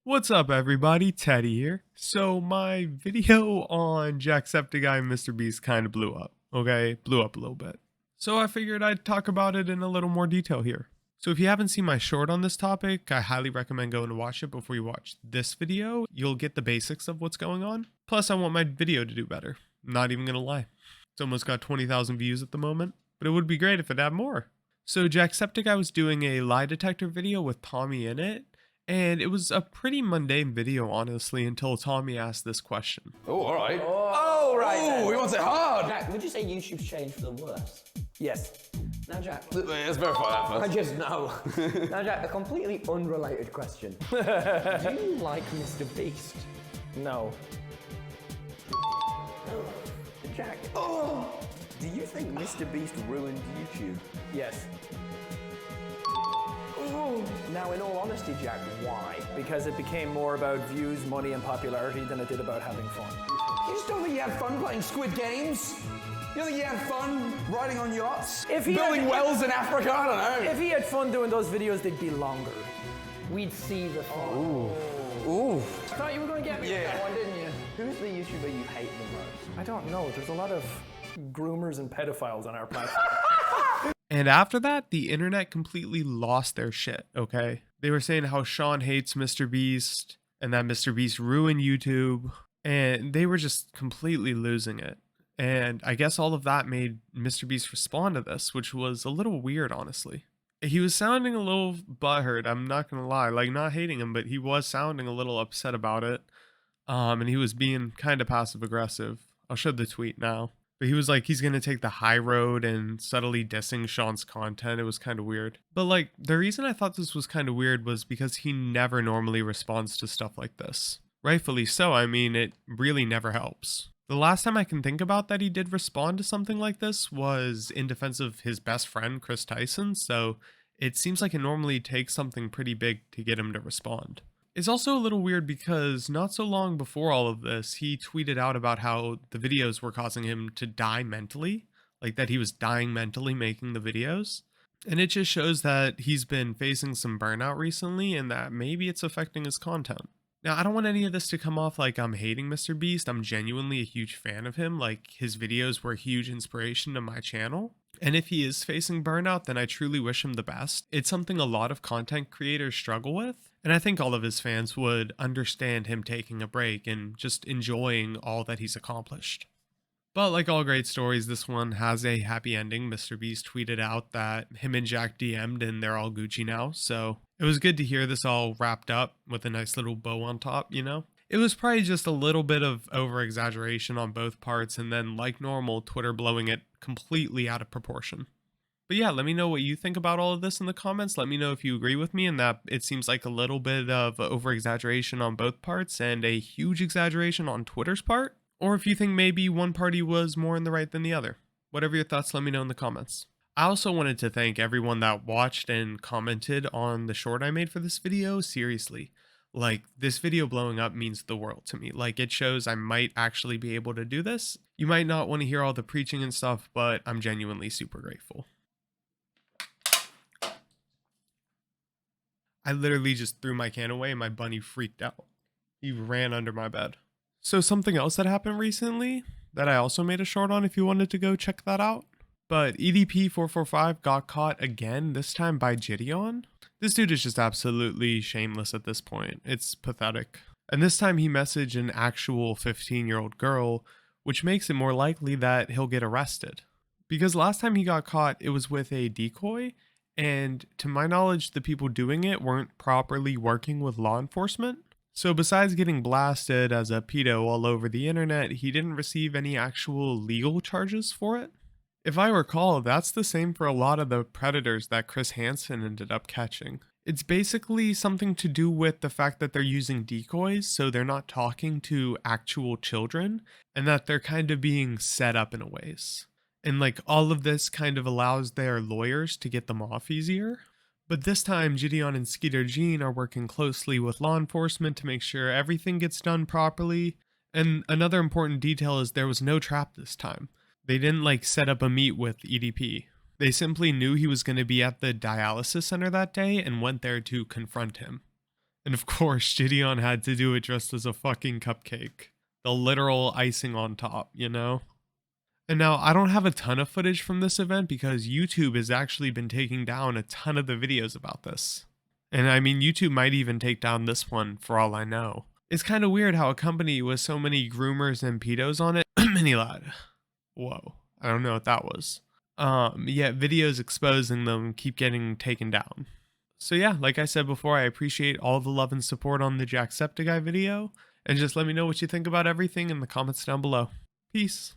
What's up everybody, Teddy here. So my video on Jacksepticeye and MrBeast kind of blew up, okay? Blew up a little bit. So I figured I'd talk about it in a little more detail here. So if you haven't seen my short on this topic, I highly recommend going to watch it before you watch this video. You'll get the basics of what's going on. Plus I want my video to do better. I'm not even gonna lie. It's almost got 20,000 views at the moment, but it would be great if it had more. So Jacksepticeye was doing a lie detector video with Tommy in it, and it was a pretty mundane video, honestly, until Tommy asked this question. Oh, all right. Oh, right. Oh, he wants it hard. Jack, would you say YouTube's changed for the worse? Yes. Now, Jack. Let's verify that I first. just know. Now, Jack, a completely unrelated question. Do you like MrBeast? No. Jack. Oh! Do you think MrBeast ruined YouTube? Yes. Now, in all honesty, Jack, why? Because it became more about views, money, and popularity than it did about having fun. You just don't think you had fun playing Squid Games? You don't think you had fun riding on yachts? Building wells in Africa? I don't know. If he had fun doing those videos, they'd be longer. We'd see the fun. Ooh. I thought you were going to get me with that one, didn't you? Who's the YouTuber you hate the most? I don't know. There's a lot of groomers and pedophiles on our platform. And after that, the internet completely lost their shit, okay? They were saying how Sean hates MrBeast and that MrBeast ruined YouTube, and they were just completely losing it. And I guess all of that made MrBeast respond to this, which was a little weird, honestly. He was sounding a little butthurt, I'm not gonna lie, like not hating him, but he was sounding a little upset about it. And he was being kind of passive aggressive. I'll show the tweet now. But he was like, he's going to take the high road and subtly dissing Sean's content. It was kind of weird. But like, the reason I thought this was kind of weird was because he never normally responds to stuff like this. Rightfully so. I mean, it really never helps. The last time I can think about that he did respond to something like this was in defense of his best friend, Chris Tyson. So it seems like it normally takes something pretty big to get him to respond. It's also a little weird because not so long before all of this, he tweeted out about how the videos were causing him to die mentally, like that he was dying mentally making the videos. And it just shows that he's been facing some burnout recently and that maybe it's affecting his content. Now, I don't want any of this to come off like I'm hating MrBeast. I'm genuinely a huge fan of him. Like, his videos were a huge inspiration to my channel. And if he is facing burnout, then I truly wish him the best. It's something a lot of content creators struggle with. And I think all of his fans would understand him taking a break and just enjoying all that he's accomplished. But like all great stories, this one has a happy ending. MrBeast tweeted out that him and Jack DM'd and they're all Gucci now. So it was good to hear this all wrapped up with a nice little bow on top, you know? It was probably just a little bit of over-exaggeration on both parts, and then like normal, Twitter blowing it completely out of proportion. But yeah, let me know what you think about all of this in the comments. Let me know if you agree with me and that it seems like a little bit of over-exaggeration on both parts and a huge exaggeration on Twitter's part. Or if you think maybe one party was more in the right than the other. Whatever your thoughts, let me know in the comments. I also wanted to thank everyone that watched and commented on the short I made for this video. Seriously. Like, this video blowing up means the world to me. Like, it shows I might actually be able to do this. You might not want to hear all the preaching and stuff, but I'm genuinely super grateful. I literally just threw my can away and my bunny freaked out. He ran under my bed. So something else that happened recently that I also made a short on if you wanted to go check that out. But EDP445 got caught again, this time by Gideon. This dude is just absolutely shameless at this point. It's pathetic. And this time he messaged an actual 15-year-old girl, which makes it more likely that he'll get arrested. Because last time he got caught, it was with a decoy, and to my knowledge, the people doing it weren't properly working with law enforcement. So besides getting blasted as a pedo all over the internet, he didn't receive any actual legal charges for it. If I recall, that's the same for a lot of the predators that Chris Hansen ended up catching. It's basically something to do with the fact that they're using decoys, so they're not talking to actual children, and that they're kind of being set up in a ways. And like all of this kind of allows their lawyers to get them off easier. But this time, Gideon and Skeeter Jean are working closely with law enforcement to make sure everything gets done properly. And another important detail is there was no trap this time. They didn't like set up a meet with EDP. They simply knew he was going to be at the dialysis center that day and went there to confront him. And of course, Gideon had to do it dressed as a fucking cupcake. The literal icing on top, you know? And now I don't have a ton of footage from this event because YouTube has actually been taking down a ton of the videos about this. And I mean, YouTube might even take down this one for all I know. It's kind of weird how a company with so many groomers and pedos on it, mini lad. Whoa, I don't know what that was. Yet videos exposing them keep getting taken down. So yeah, like I said before, I appreciate all the love and support on the Jacksepticeye video, and just let me know what you think about everything in the comments down below. Peace.